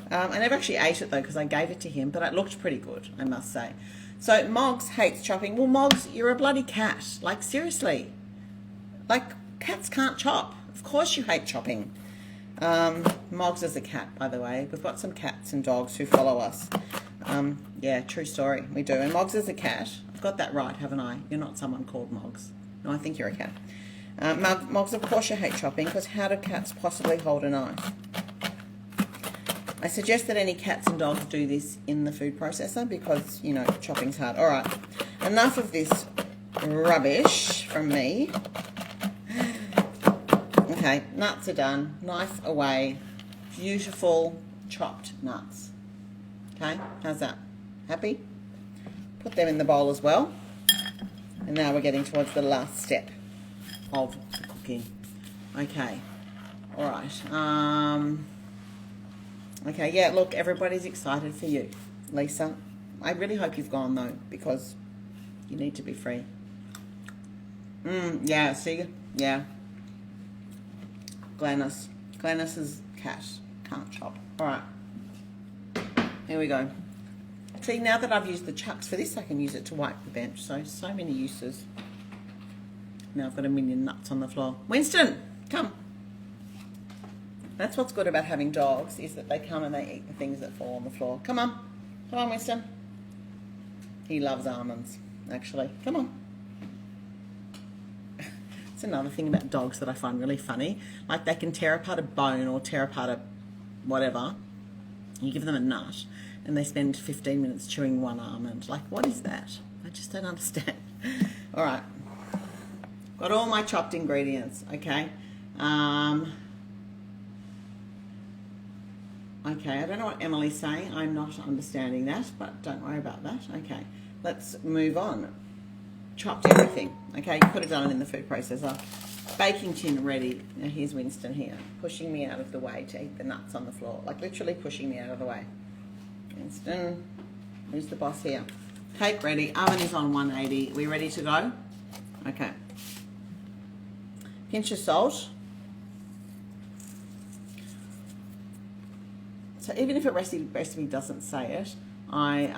I never actually ate it though, because I gave it to him, but it looked pretty good, I must say. So Moggs hates chopping. Well, Moggs, you're a bloody cat. Like, seriously. Like, cats can't chop. Of course you hate chopping. Moggs is a cat, by the way. We've got some cats and dogs who follow us. Yeah, true story. We do. And Moggs is a cat. I've got that right, haven't I? You're not someone called Moggs. No, I think you're a cat. Moggs, of course you hate chopping, because how do cats possibly hold a knife? I suggest that any cats and dogs do this in the food processor because, chopping's hard. All right, enough of this rubbish from me. Okay, nuts are done. Knife away. Beautiful chopped nuts. Okay, how's that? Happy? Put them in the bowl as well. And now we're getting towards the last step of the cooking. Okay, all right. Okay, yeah, look, everybody's excited for you, Lisa. I really hope you've gone, though, because you need to be free. Yeah, see? Yeah. Glennis's cat can't chop. All right. Here we go. See, now that I've used the chucks for this, I can use it to wipe the bench. So many uses. Now I've got a million nuts on the floor. Winston, come. That's what's good about having dogs, is that they come and they eat the things that fall on the floor. Come on, Winston. He loves almonds, actually. Come on. It's another thing about dogs that I find really funny. Like, they can tear apart a bone or tear apart a whatever. You give them a nut and they spend 15 minutes chewing one almond. Like, what is that? I just don't understand. All right. Got all my chopped ingredients, okay? Okay, I don't know what Emily's saying. I'm not understanding that, but don't worry about that. Okay, let's move on. Chopped everything. Okay, you could have done it in the food processor. Baking tin ready. Now here's Winston here, pushing me out of the way to eat the nuts on the floor. Like, literally pushing me out of the way. Winston, who's the boss here? Cake ready. Oven is on 180. We ready to go? Okay. Pinch of salt. So even if a recipe doesn't say it, I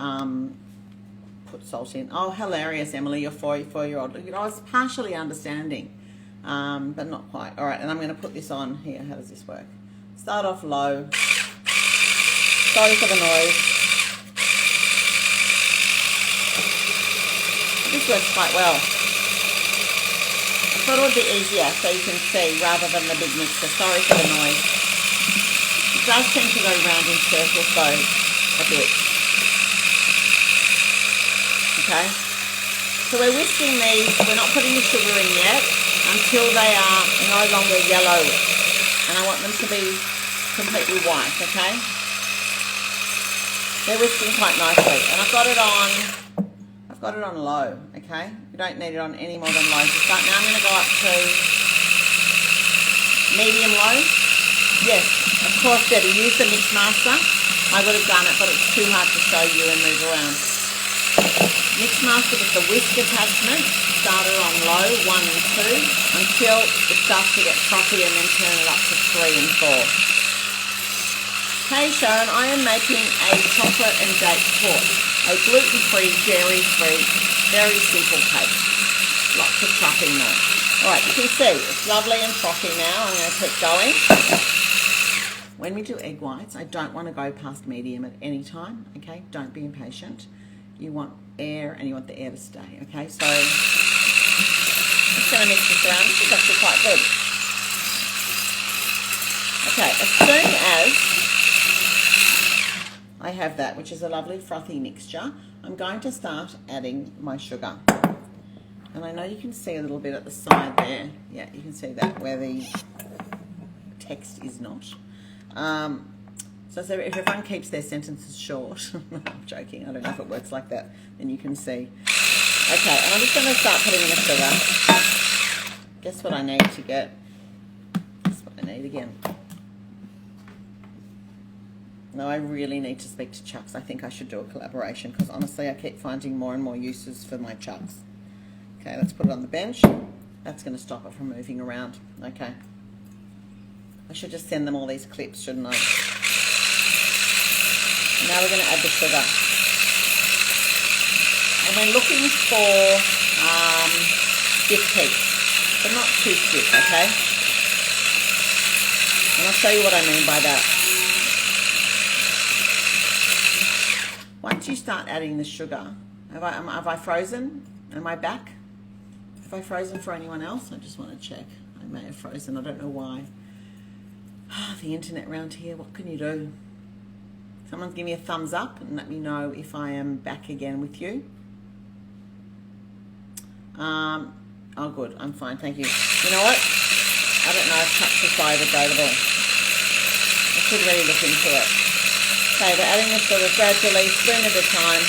put salt in. Oh, hilarious, Emily, your 4-year-old. You know, I was partially understanding, but not quite. All right, and I'm going to put this on here. How does this work? Start off low. Sorry for the noise. This works quite well. I thought it would be easier so you can see rather than the big mixer. Sorry for the noise. It does tend to go round in circles though a bit. Okay, so we're whisking these. We're not putting the sugar in yet until they are no longer yellow, and I want them to be completely white. Okay, they're whisking quite nicely, and I've got it on low. Okay, you don't need it on any more than low to start. Now I'm going to go up to medium low. Yes, of course, Debbie, use the mix master. I would have done it, but it's too hard to show you and move around. Mix master with the whisk attachment, start it on low, 1 and 2, until it starts to get frothy, and then turn it up to 3 and 4. Hey Sharon, I am making a chocolate and date torte, a gluten-free, dairy-free, very simple cake. Lots of chopping though. Alright, you can see it's lovely and frothy now. I'm going to keep going. When we do egg whites, I don't want to go past medium at any time, okay? Don't be impatient. You want air, and you want the air to stay, okay? So I'm just going to mix this around. This is actually quite good. Okay, as soon as I have that, which is a lovely frothy mixture, I'm going to start adding my sugar. And I know you can see a little bit at the side there. Yeah, you can see that where the text is not. So if everyone keeps their sentences short, I'm joking, I don't know if it works like that, then you can see. Okay, and I'm just going to start putting in the sugar. Guess what I need to get? Guess what I need again? No, I really need to speak to Chucks. I think I should do a collaboration, because honestly I keep finding more and more uses for my Chucks. Okay, let's put it on the bench. That's going to stop it from moving around. Okay. I should just send them all these clips, shouldn't I? Now we're going to add the sugar. And we're looking for stiff peaks, but not too stiff, okay? And I'll show you what I mean by that. Once you start adding the sugar, have I frozen? Am I back? Have I frozen for anyone else? I just want to check. I may have frozen. I don't know why. The internet around here, what can you do? Someone give me a thumbs up and let me know if I am back again with you. Oh, good. I'm fine. Thank you. You know what? I don't know if Touch is biodegradable. I should really look into it. Okay, we're adding the sugar gradually, spoon at a time.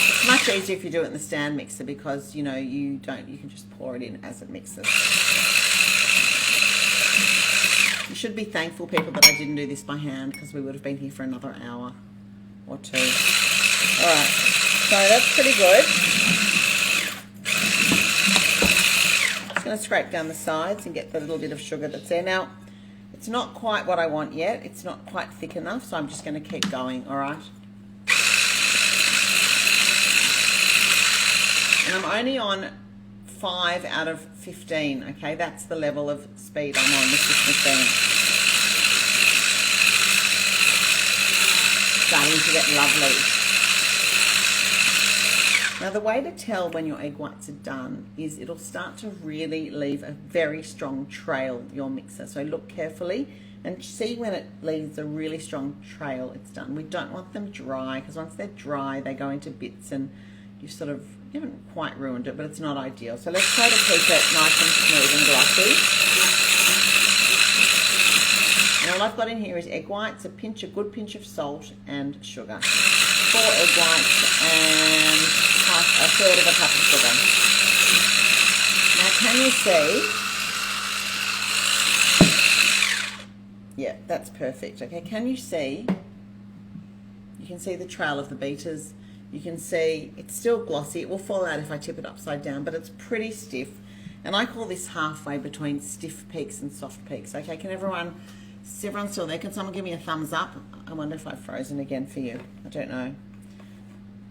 It's much easier if you do it in the stand mixer, because, you know, you can just pour it in as it mixes. You should be thankful, people, that I didn't do this by hand, because we would have been here for another hour or two. All right, so that's pretty good. Just going to scrape down the sides and get the little bit of sugar that's there. Now, it's not quite what I want yet. It's not quite thick enough, so I'm just going to keep going, all right? And I'm only on 5 out of 15, okay? That's the level of speed I'm on with this machine. Starting to get lovely. Now, the way to tell when your egg whites are done is it'll start to really leave a very strong trail, your mixer. So look carefully and see when it leaves a really strong trail, it's done. We don't want them dry, because once they're dry, they go into bits and you haven't quite ruined it, but it's not ideal. So let's try to keep it nice and smooth and glossy. And all I've got in here is egg whites, a good pinch of salt and sugar. 4 egg whites and a third of a cup of sugar. Now, can you see? Yeah, that's perfect. Okay, can you see? You can see the trail of the beaters. You can see it's still glossy. It will fall out if I tip it upside down, but it's pretty stiff. And I call this halfway between stiff peaks and soft peaks. Okay, can everyone Is everyone still there? Can someone give me a thumbs up? I wonder if I've frozen again for you. I don't know.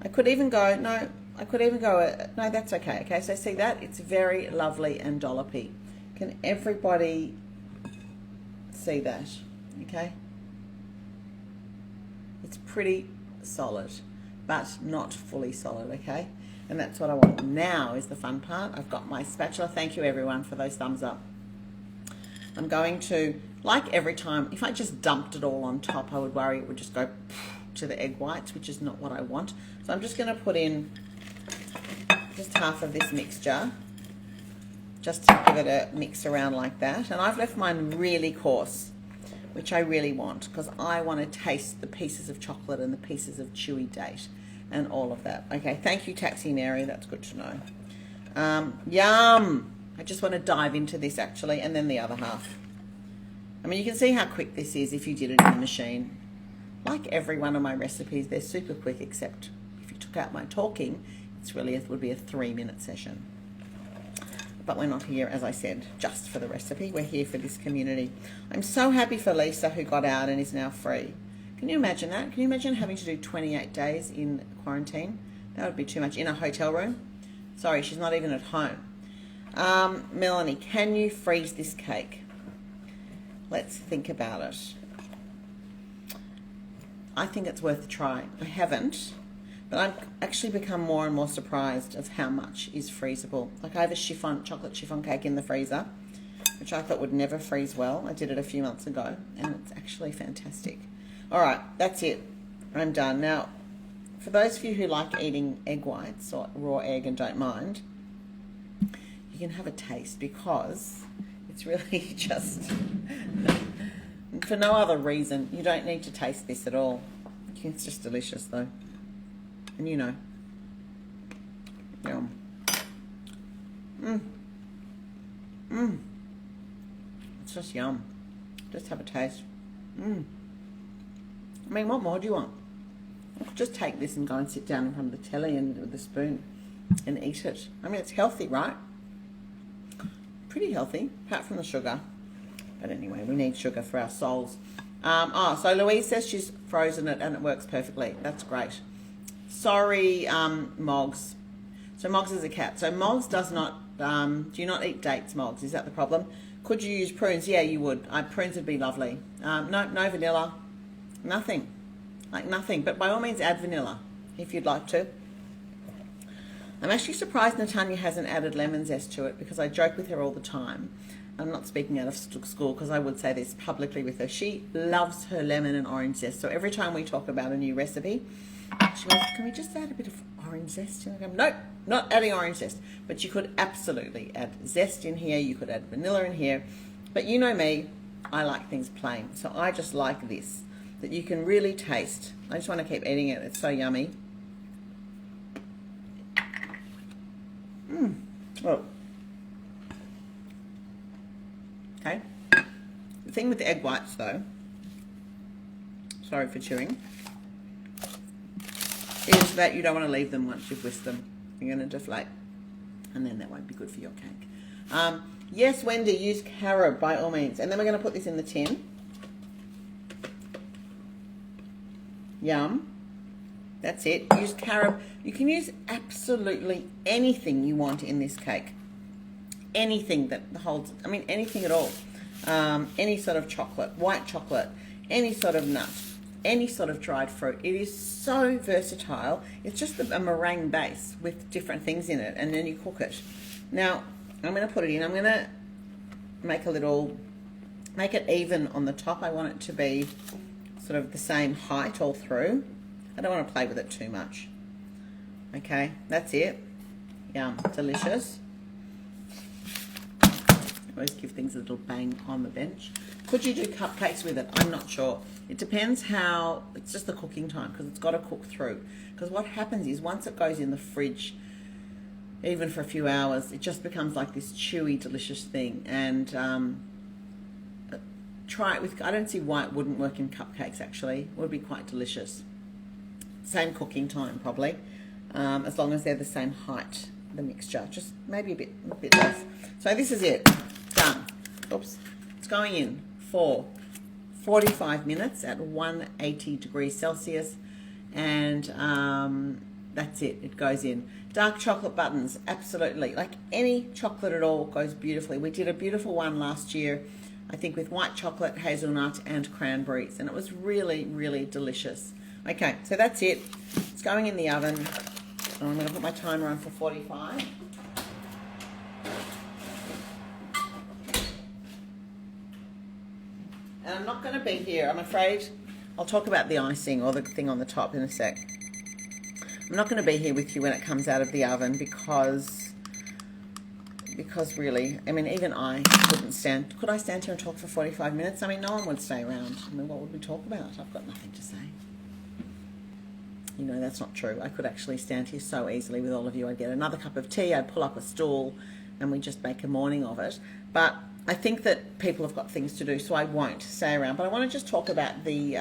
I could even go, no, no, that's okay. Okay, so see that? It's very lovely and dollopy. Can everybody see that? Okay. It's pretty solid, but not fully solid, okay? And that's what I want. Now is the fun part. I've got my spatula. Thank you everyone for those thumbs up. I'm going to, like every time, if I just dumped it all on top, I would worry it would just go to the egg whites, which is not what I want. So I'm just going to put in just half of this mixture, just to give it a mix around like that. And I've left mine really coarse, which I really want, because I want to taste the pieces of chocolate and the pieces of chewy date and all of that. Okay, thank you, Taxi Mary. That's good to know. Yum! I just want to dive into this actually, and then the other half. I mean, you can see how quick this is if you did it in the machine. Like every one of my recipes, they're super quick, except if you took out my talking, it would be a 3-minute session. But we're not here, as I said, just for the recipe. We're here for this community. I'm so happy for Lisa, who got out and is now free. Can you imagine that? Can you imagine having to do 28 days in quarantine? That would be too much. In a hotel room? Sorry, she's not even at home. Melanie, can you freeze this cake? Let's think about it. I think it's worth a try. I haven't, but I've actually become more and more surprised of how much is freezable. Like I have a chocolate chiffon cake in the freezer, which I thought would never freeze well. I did it a few months ago, and it's actually fantastic. All right, that's it. I'm done. Now, for those of you who like eating egg whites or raw egg and don't mind, you can have a taste, because it's really just for no other reason. You don't need to taste this at all. It's just delicious though. And you know. Yum. It's just yum. Just have a taste. I mean, what more do you want? I could just take this and go and sit down in front of the telly and with a spoon and eat it. I mean, it's healthy, right? Pretty healthy, apart from the sugar. But anyway, we need sugar for our souls. So Louise says she's frozen it and it works perfectly. That's great. Sorry, Moggs. So Moggs is a cat. So Moggs does not, do you not eat dates, Moggs? Is that the problem? Could you use prunes? Yeah, you would. Prunes would be lovely. No vanilla. Nothing. Like nothing. But by all means add vanilla if you'd like to. I'm actually surprised Natanya hasn't added lemon zest to it, because I joke with her all the time. I'm not speaking out of school, because I would say this publicly with her. She loves her lemon and orange zest. So every time we talk about a new recipe, she goes, can we just add a bit of orange zest? And I go, nope, not adding orange zest. But you could absolutely add zest in here. You could add vanilla in here. But you know me, I like things plain. So I just like this, that you can really taste. I just want to keep eating it. It's so yummy. Oh. Okay. The thing with the egg whites, though, sorry for chewing, is that you don't want to leave them once you've whisked them. You're going to deflate, and then that won't be good for your cake. Yes, Wendy, use carob by all means. And then we're going to put this in the tin. Yum. That's it. Use carob. You can use absolutely anything you want in this cake. Anything that holds, I mean, anything at all. Any sort of chocolate, white chocolate, any sort of nut, any sort of dried fruit. It is so versatile. It's just a meringue base with different things in it, and then you cook it. Now, I'm going to put it in. I'm going to make it even on the top. I want it to be sort of the same height all through. I don't want to play with it too much. Okay, that's it. Yum, delicious. Always give things a little bang on the bench. Could you do cupcakes with it? I'm not sure. It depends how, it's just the cooking time, because it's got to cook through. Because what happens is once it goes in the fridge, even for a few hours, it just becomes like this chewy, delicious thing. And try it with, I don't see why it wouldn't work in cupcakes actually. It would be quite delicious. Same cooking time probably, as long as they're the same height, the mixture, just maybe a bit less. So this is it, done. Oops, it's going in 4, 45 minutes at 180 degrees Celsius, and that's it. It goes in. Dark chocolate buttons, absolutely. Like any chocolate at all goes beautifully. We did a beautiful one last year, I think with white chocolate, hazelnut, and cranberries, and it was really, really delicious. Okay, so that's it. It's going in the oven. And I'm going to put my timer on for 45. And I'm not going to be here, I'm afraid. I'll talk about the icing or the thing on the top in a sec. I'm not going to be here with you when it comes out of the oven because really, I mean, even I couldn't stand. Could I stand here and talk for 45 minutes? I mean, no one would stay around. I mean, what would we talk about? I've got nothing to say. You know, that's not true. I could actually stand here so easily with all of you. I'd get another cup of tea, I'd pull up a stool, and we just make a morning of it. But I think that people have got things to do, so I won't stay around. But I want to just talk about the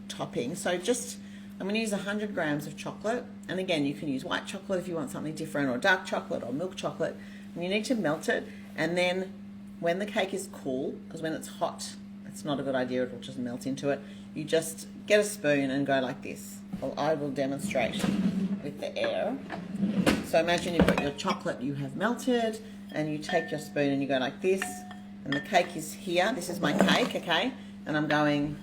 topping. So I'm going to use 100 grams of chocolate. And again, you can use white chocolate if you want something different, or dark chocolate, or milk chocolate. And you need to melt it. And then when the cake is cool, because when it's hot, it's not a good idea, it will just melt into it. You just get a spoon and go like this. Well, I will demonstrate with the air. So imagine you've got your chocolate you have melted, and you take your spoon and you go like this, and the cake is here. This is my cake, okay? And I'm going,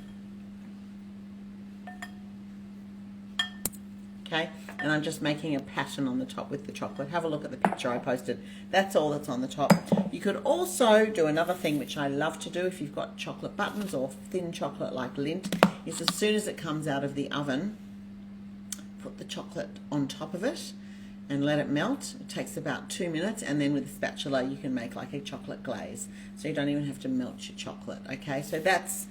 okay? And I'm just making a pattern on the top with the chocolate. Have a look at the picture I posted. That's all that's on the top. You could also do another thing, which I love to do if you've got chocolate buttons or thin chocolate like Lindt, is as soon as it comes out of the oven, put the chocolate on top of it and let it melt. It takes about 2 minutes, and then with a spatula you can make like a chocolate glaze, so you don't even have to melt your chocolate. Okay, so that's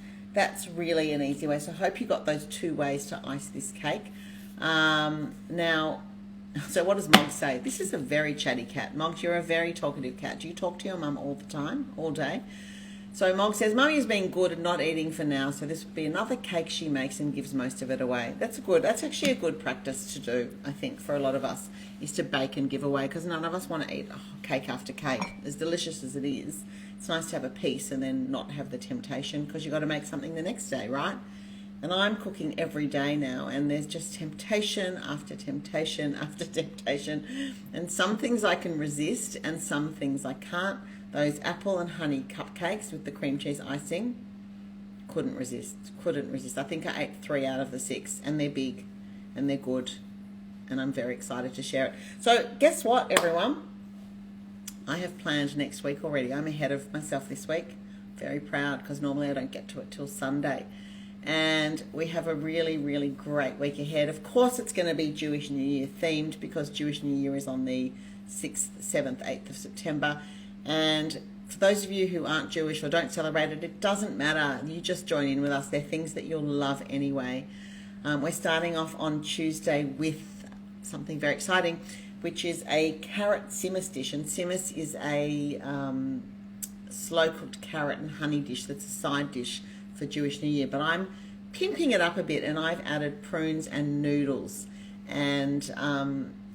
really an easy way. So I hope you got those 2 ways to ice this cake. Now, so what does Mog say? This is a very chatty cat. Mog, you're a very talkative cat. Do you talk to your mum all the time, all day? So Mog says, Mummy is being good and not eating for now, so this will be another cake she makes and gives most of it away. That's actually a good practice to do, I think, for a lot of us, is to bake and give away, because none of us want to eat cake after cake. As delicious as it is, it's nice to have a piece and then not have the temptation, because you've got to make something the next day, right? And I'm cooking every day now, and there's just temptation after temptation after temptation. And some things I can resist and some things I can't. Those apple and honey cupcakes with the cream cheese icing, couldn't resist. I think I ate 3 out of the 6, and they're big and they're good, and I'm very excited to share it. So guess what, everyone? I have planned next week already. I'm ahead of myself this week. Very proud, because normally I don't get to it till Sunday. And we have a really, really great week ahead. Of course, it's going to be Jewish New Year themed, because Jewish New Year is on the 6th, 7th, 8th of September. And for those of you who aren't Jewish or don't celebrate it, it doesn't matter. You just join in with us. They're things that you'll love anyway. We're starting off on Tuesday with something very exciting, which is a carrot simmus dish. And simmus is a slow-cooked carrot and honey dish that's a side dish for Jewish New Year. But I'm pimping it up a bit, and I've added prunes and noodles. And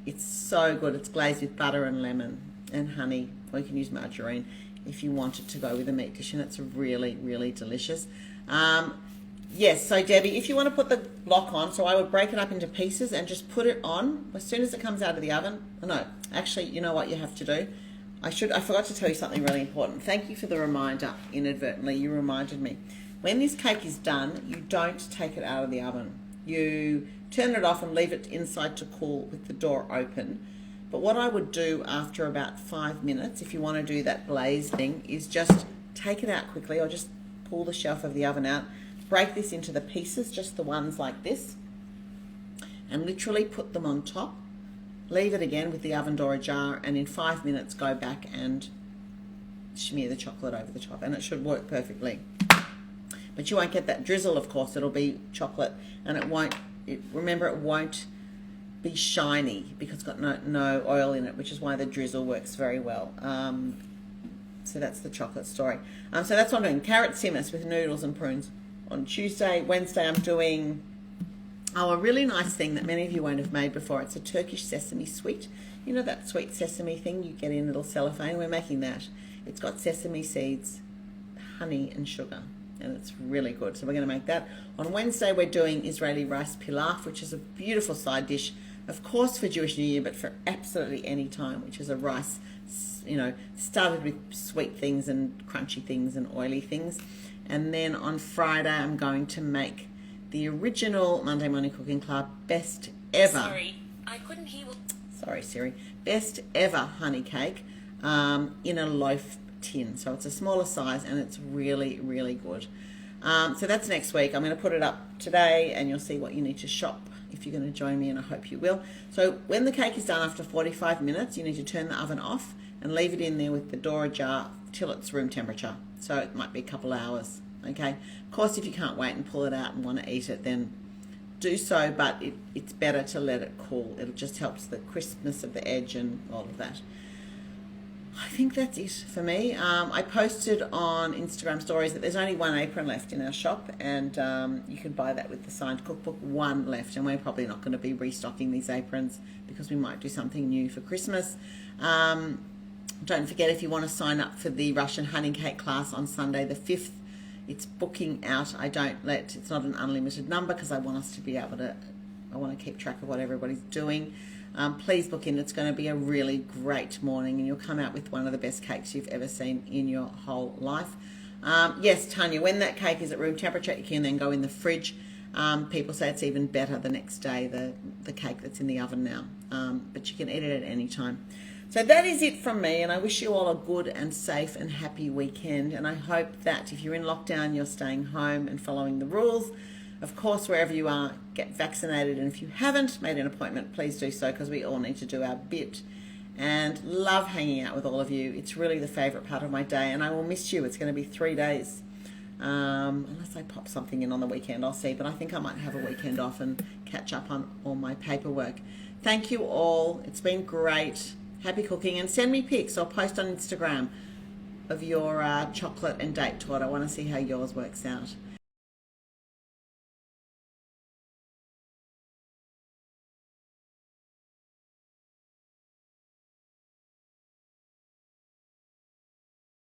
it's so good. It's glazed with butter and lemon and honey, or you can use margarine if you want it to go with a meat dish, and it's really, really delicious. Yes, so Debbie, if you want to put the block on, so I would break it up into pieces and just put it on as soon as it comes out of the oven. Oh, no, actually, you know what you have to do? I forgot to tell you something really important. Thank you for the reminder, inadvertently. You reminded me. When this cake is done, you don't take it out of the oven. You turn it off and leave it inside to cool with the door open. But what I would do after about 5 minutes, if you want to do that glaze thing, is just take it out quickly, or just pull the shelf of the oven out, break this into the pieces, just the ones like this, and literally put them on top. Leave it again with the oven door ajar, and in 5 minutes go back and smear the chocolate over the top, and it should work perfectly. But you won't get that drizzle, of course. It'll be chocolate, and remember, it won't be shiny because it's got no oil in it, which is why the drizzle works very well. So that's the chocolate story. So that's what I'm doing. Carrot simmus with noodles and prunes on Tuesday. Wednesday I'm doing a really nice thing that many of you won't have made before. It's a Turkish sesame sweet. You know that sweet sesame thing you get in little cellophane? We're making that. It's got sesame seeds, honey and sugar. and it's really good. So we're going to make that. On Wednesday, we're doing Israeli rice pilaf, which is a beautiful side dish, of course, for Jewish New Year, but for absolutely any time, which is a rice, started with sweet things and crunchy things and oily things. And then on Friday, I'm going to make the original Monday Morning Cooking Club best ever. Sorry, I couldn't hear. Sorry, Siri. Best ever honey cake in a loaf tin. So it's a smaller size and it's really, really good. So that's next week. I'm going to put it up today and you'll see what you need to shop if you're going to join me, and I hope you will. So when the cake is done after 45 minutes, you need to turn the oven off and leave it in there with the door ajar till it's room temperature. So it might be a couple hours. Okay. Of course, if you can't wait and pull it out and want to eat it, then do so, but it's better to let it cool. It just helps the crispness of the edge and all of that. I think that's it for me. I posted on Instagram stories that there's only one apron left in our shop, and you can buy that with the signed cookbook, one left, and we're probably not going to be restocking these aprons because we might do something new for Christmas. Don't forget, if you want to sign up for the Russian honey cake class on Sunday the 5th, it's booking out. It's not an unlimited number because I want us to be able to, I want to keep track of what everybody's doing. Please book in. It's going to be a really great morning and you'll come out with one of the best cakes you've ever seen in your whole life. Yes, Tanya, when that cake is at room temperature, it can then go in the fridge. People say it's even better the next day, the cake that's in the oven now. But you can eat it at any time. So that is it from me, and I wish you all a good and safe and happy weekend. And I hope that if you're in lockdown, you're staying home and following the rules. Of course, wherever you are, get vaccinated. And if you haven't made an appointment, please do so, because we all need to do our bit. And love hanging out with all of you. It's really the favourite part of my day, and I will miss you. It's going to be 3 days. Unless I pop something in on the weekend, I'll see. But I think I might have a weekend off and catch up on all my paperwork. Thank you all. It's been great. Happy cooking, and send me pics or post on Instagram of your chocolate and date torte. I want to see how yours works out.